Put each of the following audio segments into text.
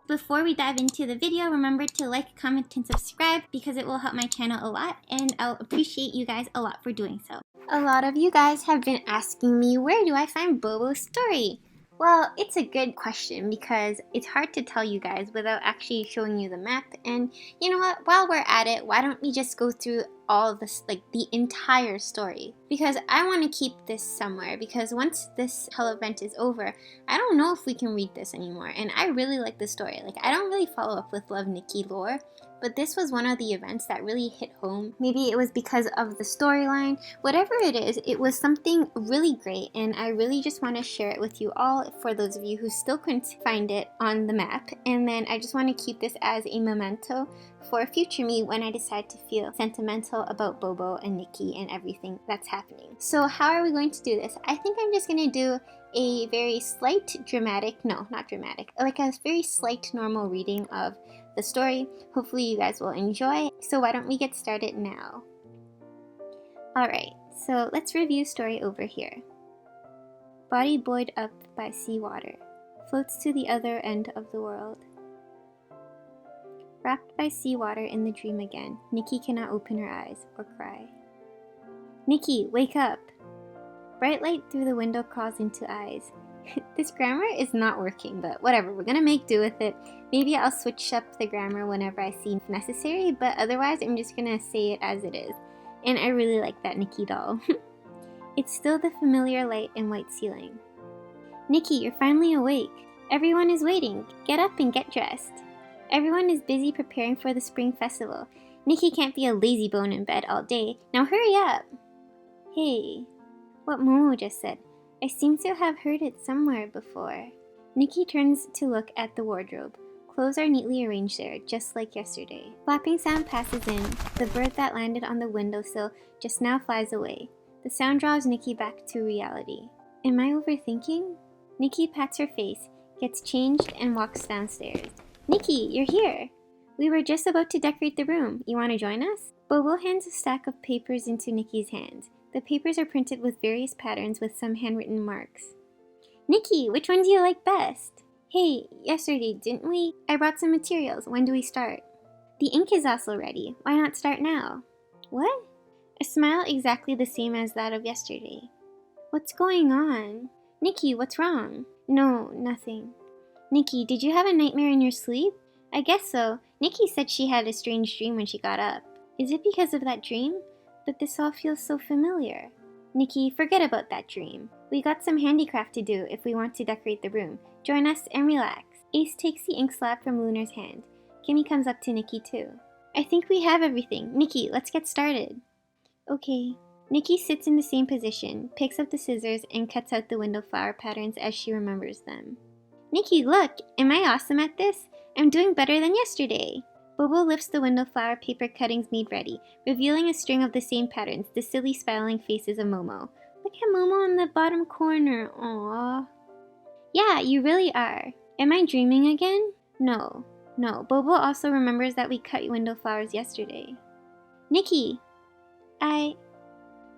Before we dive into the video, remember to like, comment, and subscribe because it will help my channel a lot, and I'll appreciate you guys a lot for doing so. A lot of you guys have been asking me, where do I find Bobo's story? Well, it's a good question because it's hard to tell you guys without actually showing you the map. And you know what? While we're at it, why don't we just go through all of this, like the entire story? Because I want to keep this somewhere, because once this whole event is over, I don't know if we can read this anymore. And I really like the story. Like, I don't really follow up with Love Nikki lore, but this was one of the events that really hit home. Maybe it was because of the storyline. Whatever it is, it was something really great, and I really just want to share it with you all for those of you who still couldn't find it on the map. And then I just want to keep this as a memento for future me when I decide to feel sentimental about Bobo and Nikki and everything that's happening. So how are we going to do this? I think I'm just going to do a very slight like a very slight normal reading of the story. Hopefully you guys will enjoy. So why don't we get started now? Alright, so let's review story over here. Body buoyed up by seawater, floats to the other end of the world. Wrapped by seawater in the dream again, Nikki cannot open her eyes or cry. Nikki, wake up! Bright light through the window crawls into eyes. This grammar is not working, but whatever, we're gonna make do with it. Maybe I'll switch up the grammar whenever I see necessary, but otherwise I'm just gonna say it as it is. And I really like that Nikki doll. It's still the familiar light and white ceiling. Nikki, you're finally awake. Everyone is waiting. Get up and get dressed. Everyone is busy preparing for the spring festival. Nikki can't be a lazy bone in bed all day. Now hurry up! Hey, what Momo just said. I seem to have heard it somewhere before. Nikki turns to look at the wardrobe. Clothes are neatly arranged there, just like yesterday. Flapping sound passes in. The bird that landed on the windowsill just now flies away. The sound draws Nikki back to reality. Am I overthinking? Nikki pats her face, gets changed, and walks downstairs. Nikki, you're here! We were just about to decorate the room. You want to join us? Bobo hands a stack of papers into Nikki's hands. The papers are printed with various patterns with some handwritten marks. Nikki, which one do you like best? Hey, yesterday, didn't we? I brought some materials. When do we start? The ink is also ready. Why not start now? What? A smile exactly the same as that of yesterday. What's going on? Nikki, what's wrong? No, nothing. Nikki, did you have a nightmare in your sleep? I guess so. Nikki said she had a strange dream when she got up. Is it because of that dream? But this all feels so familiar. Nikki, forget about that dream. We got some handicraft to do if we want to decorate the room. Join us and relax. Ace takes the ink slab from Lunar's hand. Kimmy comes up to Nikki too. I think we have everything. Nikki, let's get started. Okay. Nikki sits in the same position, picks up the scissors, and cuts out the window flower patterns as she remembers them. Nikki, look! Am I awesome at this? I'm doing better than yesterday! Bobo lifts the window flower paper cuttings made ready, revealing a string of the same patterns, the silly smiling faces of Momo. Look at Momo in the bottom corner, aww. Yeah, you really are. Am I dreaming again? No. Bobo also remembers that we cut window flowers yesterday. Nikki!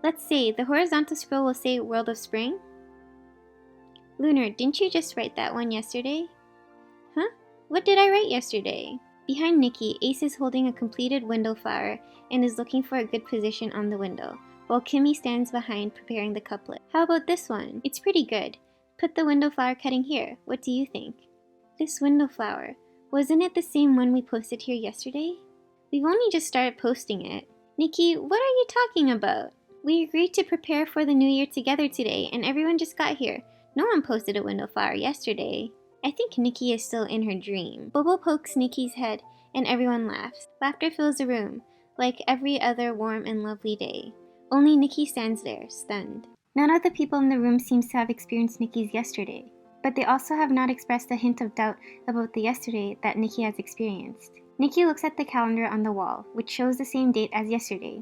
Let's see, the horizontal scroll will say World of Spring? Lunar, didn't you just write that one yesterday? Huh? What did I write yesterday? Behind Nikki, Ace is holding a completed window flower and is looking for a good position on the window, while Kimmy stands behind preparing the couplet. How about this one? It's pretty good. Put the window flower cutting here. What do you think? This window flower. Wasn't it the same one we posted here yesterday? We've only just started posting it. Nikki, what are you talking about? We agreed to prepare for the new year together today, and everyone just got here. No one posted a window flower yesterday. I think Nikki is still in her dream. Bobo pokes Nikki's head, and everyone laughs. Laughter fills the room, like every other warm and lovely day. Only Nikki stands there, stunned. None of the people in the room seems to have experienced Nikki's yesterday, but they also have not expressed a hint of doubt about the yesterday that Nikki has experienced. Nikki looks at the calendar on the wall, which shows the same date as yesterday,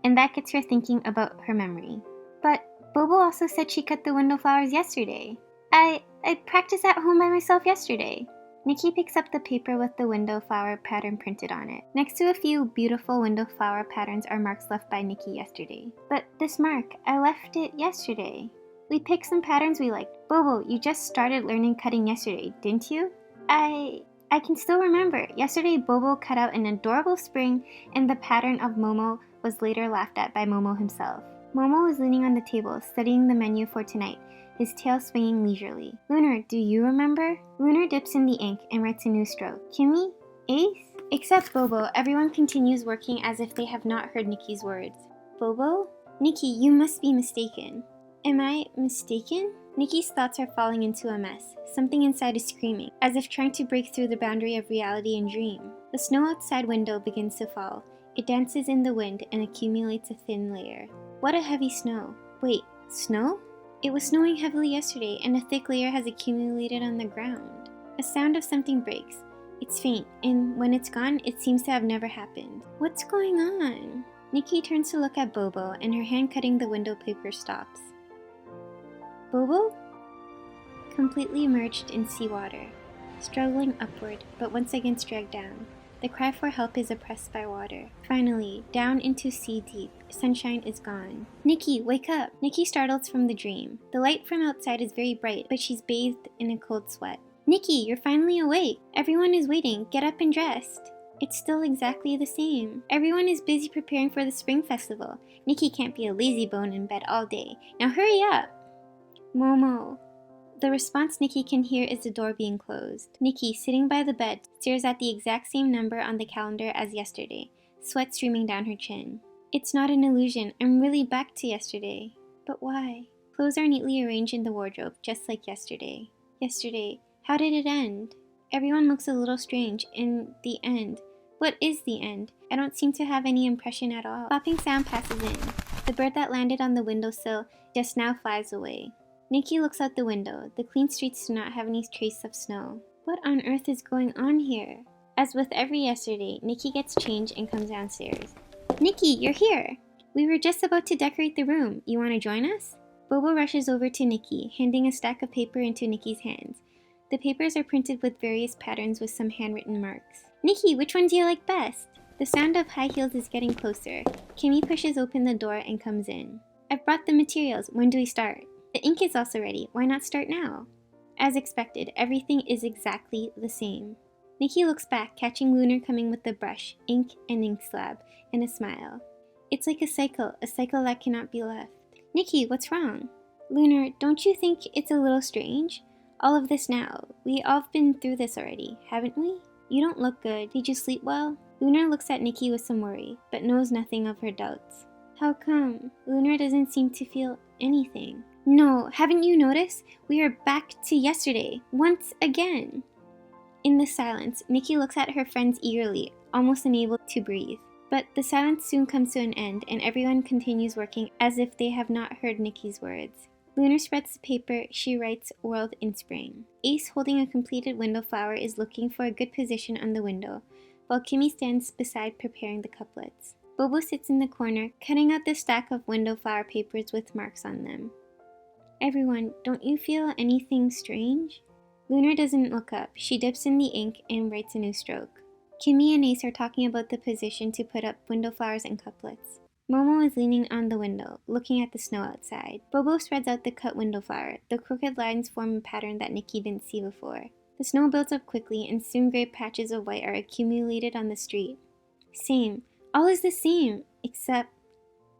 and that gets her thinking about her memory. But Bobo also said she cut the window flowers yesterday. I practiced at home by myself yesterday. Nikki picks up the paper with the window flower pattern printed on it. Next to a few beautiful window flower patterns are marks left by Nikki yesterday. But this mark, I left it yesterday. We picked some patterns we liked. Bobo, you just started learning cutting yesterday, didn't you? I I can still remember. Yesterday, Bobo cut out an adorable spring, and the pattern of Momo was later laughed at by Momo himself. Momo was leaning on the table, studying the menu for tonight, his tail swinging leisurely. Lunar, do you remember? Lunar dips in the ink and writes a new stroke. Kimmy? Ace? Except Bobo, everyone continues working as if they have not heard Nikki's words. Bobo? Nikki, you must be mistaken. Am I mistaken? Nikki's thoughts are falling into a mess. Something inside is screaming, as if trying to break through the boundary of reality and dream. The snow outside window begins to fall. It dances in the wind and accumulates a thin layer. What a heavy snow. Wait, snow? It was snowing heavily yesterday, and a thick layer has accumulated on the ground. A sound of something breaks. It's faint, and when it's gone, it seems to have never happened. What's going on? Nikki turns to look at Bobo, and her hand cutting the window paper stops. Bobo? Completely immersed in seawater, struggling upward, but once again dragged down. The cry for help is oppressed by water. Finally, down into sea deep, sunshine is gone. Nikki, wake up! Nikki startles from the dream. The light from outside is very bright, but she's bathed in a cold sweat. Nikki, you're finally awake! Everyone is waiting. Get up and dressed. It's still exactly the same. Everyone is busy preparing for the spring festival. Nikki can't be a lazy bone in bed all day. Now hurry up! Momo. The response Nikki can hear is the door being closed. Nikki, sitting by the bed, stares at the exact same number on the calendar as yesterday, sweat streaming down her chin. It's not an illusion. I'm really back to yesterday. But why? Clothes are neatly arranged in the wardrobe, just like yesterday. Yesterday. How did it end? Everyone looks a little strange. In the end. What is the end? I don't seem to have any impression at all. Popping sound passes in. The bird that landed on the windowsill just now flies away. Nikki looks out the window. The clean streets do not have any trace of snow. What on earth is going on here? As with every yesterday, Nikki gets changed and comes downstairs. Nikki, you're here! We were just about to decorate the room. You want to join us? Bobo rushes over to Nikki, handing a stack of paper into Nikki's hands. The papers are printed with various patterns with some handwritten marks. Nikki, which one do you like best? The sound of high heels is getting closer. Kimmy pushes open the door and comes in. I've brought the materials. When do we start? The ink is also ready. Why not start now? As expected, everything is exactly the same. Nikki looks back, catching Lunar coming with the brush, ink and ink slab, and a smile. It's like a cycle that cannot be left. Nikki, what's wrong? Lunar, don't you think it's a little strange? All of this now. We all have been through this already, haven't we? You don't look good. Did you sleep well? Lunar looks at Nikki with some worry, but knows nothing of her doubts. How come? Lunar doesn't seem to feel anything. No, haven't you noticed? We are back to yesterday, once again. In the silence, Nikki looks at her friends eagerly, almost unable to breathe. But the silence soon comes to an end, and everyone continues working as if they have not heard Nikki's words. Lunar spreads the paper. She writes, World in Spring. Ace, holding a completed window flower, is looking for a good position on the window, while Kimmy stands beside preparing the couplets. Bobo sits in the corner, cutting out the stack of window flower papers with marks on them. Everyone, don't you feel anything strange? Lunar doesn't look up. She dips in the ink and writes a new stroke. Kimmy and Ace are talking about the position to put up window flowers and couplets. Momo is leaning on the window, looking at the snow outside. Bobo spreads out the cut window flower. The crooked lines form a pattern that Nikki didn't see before. The snow builds up quickly, and soon gray patches of white are accumulated on the street. Same. All is the same, except...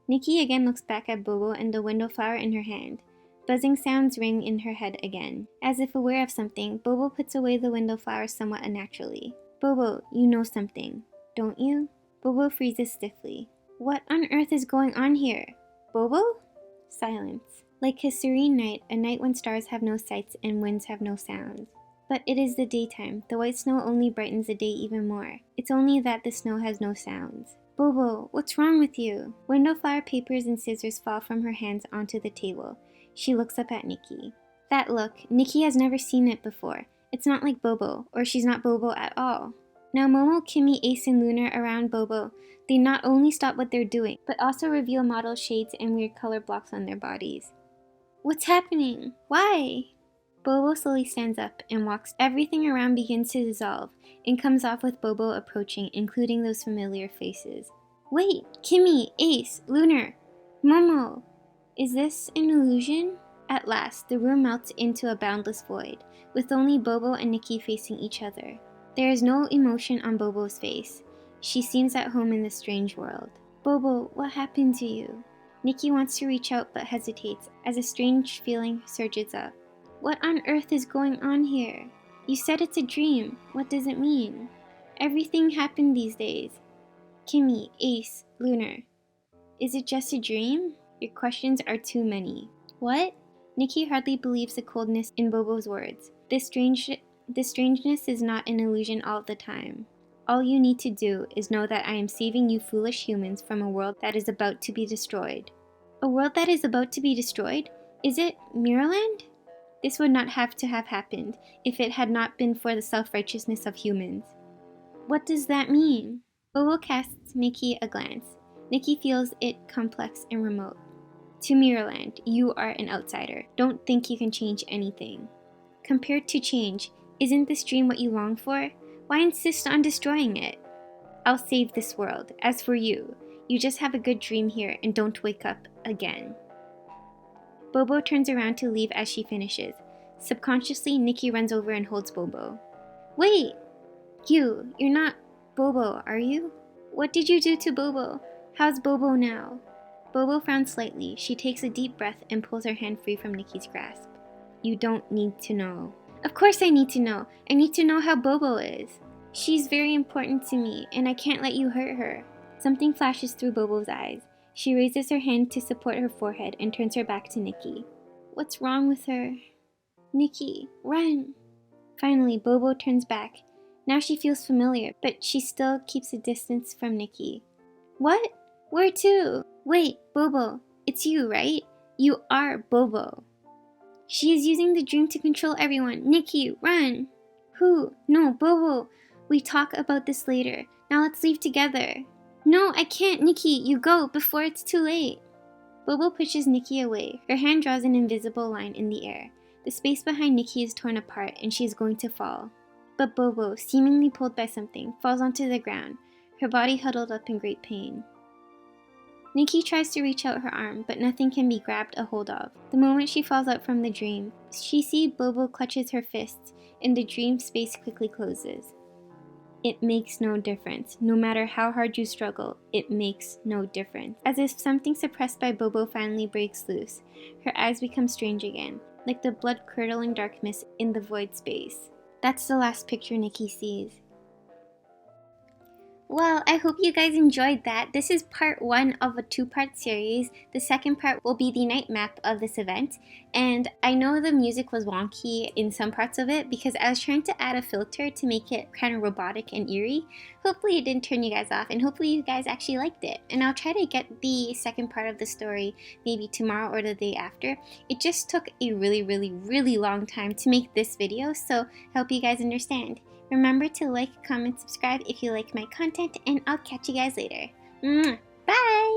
Nikki again looks back at Bobo and the window flower in her hand. Buzzing sounds ring in her head again. As if aware of something, Bobo puts away the window flower somewhat unnaturally. Bobo, you know something, don't you? Bobo freezes stiffly. What on earth is going on here? Bobo? Silence. Like a serene night, a night when stars have no sights and winds have no sounds. But it is the daytime. The white snow only brightens the day even more. It's only that the snow has no sounds. Bobo, what's wrong with you? Window flower papers and scissors fall from her hands onto the table. She looks up at Nikki. That look, Nikki has never seen it before. It's not like Bobo, or she's not Bobo at all. Now Momo, Kimmy, Ace, and Lunar around Bobo, they not only stop what they're doing, but also reveal mottled shades and weird color blocks on their bodies. What's happening? Why? Bobo slowly stands up and walks. Everything around begins to dissolve and comes off with Bobo approaching, including those familiar faces. Wait, Kimmy, Ace, Lunar, Momo. Is this an illusion? At last, the room melts into a boundless void, with only Bobo and Nikki facing each other. There is no emotion on Bobo's face. She seems at home in the strange world. Bobo, what happened to you? Nikki wants to reach out but hesitates as a strange feeling surges up. What on earth is going on here? You said it's a dream. What does it mean? Everything happened these days. Kimmy, Ace, Lunar. Is it just a dream? Your questions are too many. What? Nikki hardly believes the coldness in Bobo's words. This strangeness is not an illusion all the time. All you need to do is know that I am saving you foolish humans from a world that is about to be destroyed. A world that is about to be destroyed? Is it Mirrorland? This would not have to have happened if it had not been for the self-righteousness of humans. What does that mean? Bobo casts Nikki a glance. Nikki feels it complex and remote. To Mirrorland, you are an outsider. Don't think you can change anything. Compared to change, isn't this dream what you long for? Why insist on destroying it? I'll save this world. As for you, you just have a good dream here and don't wake up again. Bobo turns around to leave as she finishes. Subconsciously, Nikki runs over and holds Bobo. Wait! You're not Bobo, are you? What did you do to Bobo? How's Bobo now? Bobo frowns slightly. She takes a deep breath and pulls her hand free from Nikki's grasp. You don't need to know. Of course I need to know. I need to know how Bobo is. She's very important to me, and I can't let you hurt her. Something flashes through Bobo's eyes. She raises her hand to support her forehead and turns her back to Nikki. What's wrong with her? Nikki, run! Finally, Bobo turns back. Now she feels familiar, but she still keeps a distance from Nikki. What? Where to? Wait, Bobo, it's you, right? You are Bobo. She is using the dream to control everyone. Nikki, run! Who? No, Bobo. We talk about this later. Now let's leave together. No, I can't, Nikki. You go before it's too late. Bobo pushes Nikki away. Her hand draws an invisible line in the air. The space behind Nikki is torn apart and she is going to fall. But Bobo, seemingly pulled by something, falls onto the ground, her body huddled up in great pain. Nikki tries to reach out her arm, but nothing can be grabbed a hold of. The moment she falls out from the dream, she sees Bobo clutches her fists, and the dream space quickly closes. It makes no difference. No matter how hard you struggle, it makes no difference. As if something suppressed by Bobo finally breaks loose, her eyes become strange again, like the blood-curdling darkness in the void space. That's the last picture Nikki sees. Well, I hope you guys enjoyed that. This is part 1 of a 2-part series. The second part will be the night map of this event. And I know the music was wonky in some parts of it because I was trying to add a filter to make it kind of robotic and eerie. Hopefully it didn't turn you guys off and hopefully you guys actually liked it. And I'll try to get the second part of the story maybe tomorrow or the day after. It just took a really long time to make this video, so I hope you guys understand. Remember to like, comment, subscribe if you like my content, and I'll catch you guys later. Bye!